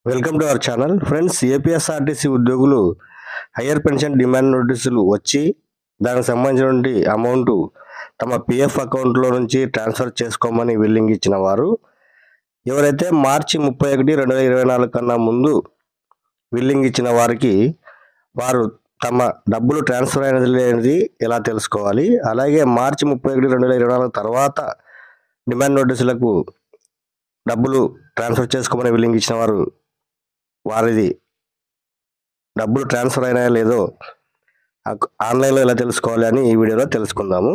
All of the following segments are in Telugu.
Welcome to our channel friends. APSRTC ఉద్యోగులు హయ్యర్ పెన్షన్ డిమాండ్ నోటీసులు వచ్చి దానికి సంబంధించిన అమౌంట్ తమ పిఎఫ్ అకౌంట్లో నుంచి ట్రాన్స్ఫర్ చేసుకోమని విల్లింగ్ ఇచ్చిన వారు ఎవరైతే మార్చి 31, 2024 కన్నా ముందు విల్లింగ్ ఇచ్చిన వారికి వారు తమ డబ్బులు ట్రాన్స్ఫర్ అయినది లేనిది ఎలా తెలుసుకోవాలి, అలాగే మార్చి 31, 2024 తర్వాత డిమాండ్ నోటీసులకు డబ్బులు ట్రాన్స్ఫర్ చేసుకోమని విల్లింగ్ ఇచ్చిన వారిది డబ్బులు ట్రాన్స్ఫర్ అయినా లేదో ఆన్లైన్లో ఎలా తెలుసుకోవాలి అని ఈ వీడియోలో తెలుసుకుందాము.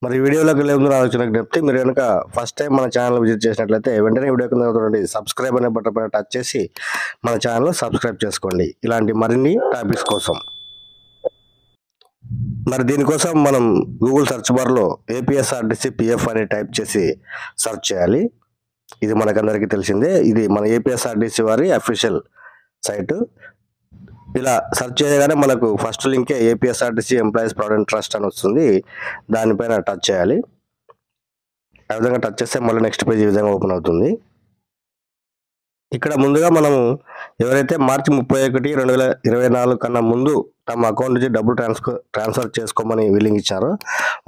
మరి వీడియోలోకి వెళ్ళే ముందు ఆలోచనకు చెప్తే, మీరు కనుక ఫస్ట్ టైం మన ఛానల్ విజిట్ చేసినట్లయితే వెంటనే వీడియో కింద ఉన్నటువంటి సబ్స్క్రైబ్ అనే బటన్ పైన టచ్ చేసి మన ఛానల్ సబ్స్క్రైబ్ చేసుకోండి ఇలాంటి మరిన్ని టాపిక్స్ కోసం. మరి దీనికోసం మనం గూగుల్ సెర్చ్ బార్లో ఏపీఎస్ఆర్టీసీ పిఎఫ్ అని టైప్ చేసి సెర్చ్ చేయాలి. ఇది మనకందరికీ తెలిసిందే. ఇది మన ఏపీఎస్ఆర్టీసీ వారి అఫీషియల్ సైటు. ఇలా సెర్చ్ చేయగానే మనకు ఫస్ట్ లింకే ఏపీఎస్ఆర్టీసీ ఎంప్లాయీస్ ప్రావిడెంట్ ట్రస్ట్ అని వస్తుంది. దానిపైన టచ్ చేయాలి. ఆ విధంగా టచ్ చేస్తే మళ్ళీ నెక్స్ట్ పేజ్ ఈ విధంగా ఓపెన్ అవుతుంది. ఇక్కడ ముందుగా మనము ఎవరైతే మార్చి 31, 2024 కన్నా ముందు తమ అకౌంట్ నుంచి డబ్బులు ట్రాన్స్ఫర్ చేసుకోమని విల్లింగ్ ఇచ్చారో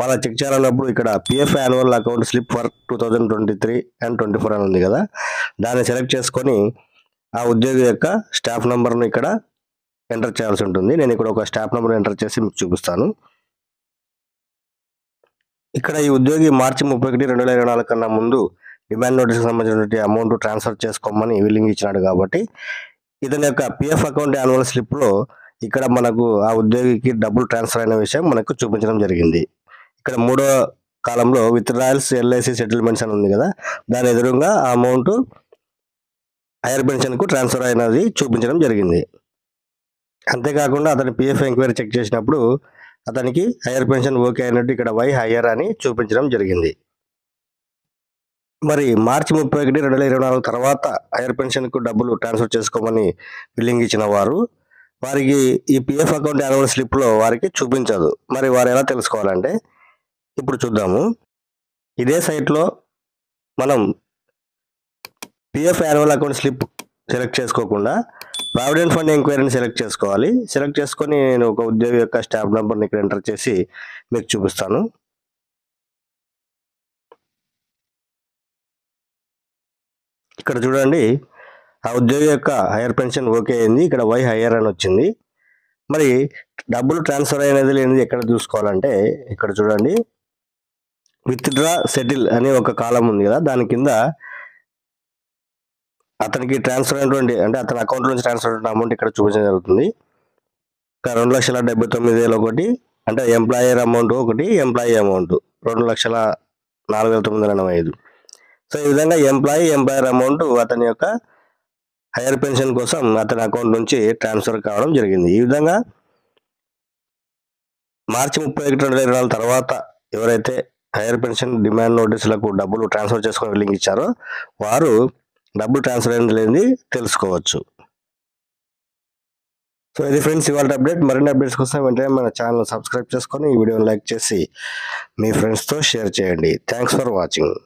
వాళ్ళ చెక్ చేయాలన్నప్పుడు ఇక్కడ PF annual account slip for 2023 and 24 అని ఉంది కదా, దాన్ని సెలెక్ట్ చేసుకొని ఆ ఉద్యోగి యొక్క స్టాఫ్ నెంబర్ను ఇక్కడ ఎంటర్ చేయాల్సి ఉంటుంది. నేను ఇక్కడ ఒక స్టాఫ్ నెంబర్ ఎంటర్ చేసి మీకు చూపిస్తాను. ఇక్కడ ఈ ఉద్యోగి మార్చి 31, 2024 కన్నా ముందు డిమాండ్ నోటీస్కి సంబంధించిన అమౌంట్ ట్రాన్స్ఫర్ చేసుకోమని విల్లింగ్ ఇచ్చినాడు కాబట్టి ఇతని యొక్క పిఎఫ్ అకౌంట్ యాన్యువల్ స్లిప్లో ఇక్కడ మనకు ఆ ఉద్యోగికి డబ్బులు ట్రాన్స్ఫర్ అయిన విషయం మనకు చూపించడం జరిగింది. ఇక్కడ మూడో కాలంలో విత్డ్రాయల్స్, ఎల్ఐసి సెటిల్మెంట్స్ అని ఉంది కదా, దాని ఎదురుగా ఆ అమౌంట్ హైయర్ పెన్షన్కు ట్రాన్స్ఫర్ అయినది చూపించడం జరిగింది. అంతేకాకుండా అతని పిఎఫ్ ఎంక్వైరీ చెక్ చేసినప్పుడు అతనికి హైయర్ పెన్షన్ ఓకే అయినట్టు ఇక్కడ వై హైయర్ అని చూపించడం జరిగింది. మరి మార్చి 31, 2024 తర్వాత హైయర్ పెన్షన్కు డబ్బులు ట్రాన్స్ఫర్ చేసుకోమని బిల్లింగ్ ఇచ్చిన వారికి ఈ పిఎఫ్ అకౌంట్ యాన్యువల్ స్లిప్లో వారికి చూపించదు. మరి వారు ఎలా తెలుసుకోవాలంటే ఇప్పుడు చూద్దాము. ఇదే సైట్లో మనం PF annual account slip select చేసుకోకుండా ప్రావిడెంట్ ఫండ్ ఎంక్వైరీని సెలెక్ట్ చేసుకోవాలి. సెలెక్ట్ చేసుకొని నేను ఒక ఉద్యోగి యొక్క స్టాఫ్ నెంబర్ని ఇక్కడ ఎంటర్ చేసి మీకు చూపిస్తాను. ఇక్కడ చూడండి, ఆ ఉద్యోగి యొక్క హైయర్ పెన్షన్ ఓకే అయింది. ఇక్కడ వై హైయర్ అని వచ్చింది. మరి డబ్బులు ట్రాన్స్ఫర్ అయినది లేనిది ఎక్కడ చూసుకోవాలంటే ఇక్కడ చూడండి, విత్డ్రా సెటిల్ అనే ఒక కాలం ఉంది కదా, దాని కింద అతనికి ట్రాన్స్ఫర్ అయినటువంటి అంటే అతని అకౌంట్ నుంచి ట్రాన్స్ఫర్ అయిన అమౌంట్ ఇక్కడ చూపించడం జరుగుతుంది. ఇక్కడ 2,79,000 ఒకటి, అంటే ఎంప్లాయర్ అమౌంట్ ఒకటి, ఎంప్లాయీ అమౌంట్ 2,04,985. సో ఈ విధంగా ఎంప్లాయర్ అమౌంట్ అతని యొక్క హైయర్ పెన్షన్ కోసం అతని అకౌంట్ నుంచి ట్రాన్స్ఫర్ కావడం జరిగింది. ఈ విధంగా మార్చి 31, 2024 తర్వాత ఎవరైతే హైయర్ పెన్షన్ డిమాండ్ నోటీసులకు డబ్బులు ట్రాన్స్ఫర్ చేసుకొని విల్లింగ్ ఇచ్చారో వారు డబ్బులు ట్రాన్స్ఫర్ అయినది లేనిది తెలుసుకోవచ్చు. సో ఇది ఫ్రెండ్స్ ఇవాళ అప్డేట్. మరిన్ని అప్డేట్స్ కోసం వెంటనే మన ఛానల్ సబ్స్క్రైబ్ చేసుకొని ఈ వీడియోని లైక్ చేసి మీ ఫ్రెండ్స్తో షేర్ చేయండి. Thanks for watching.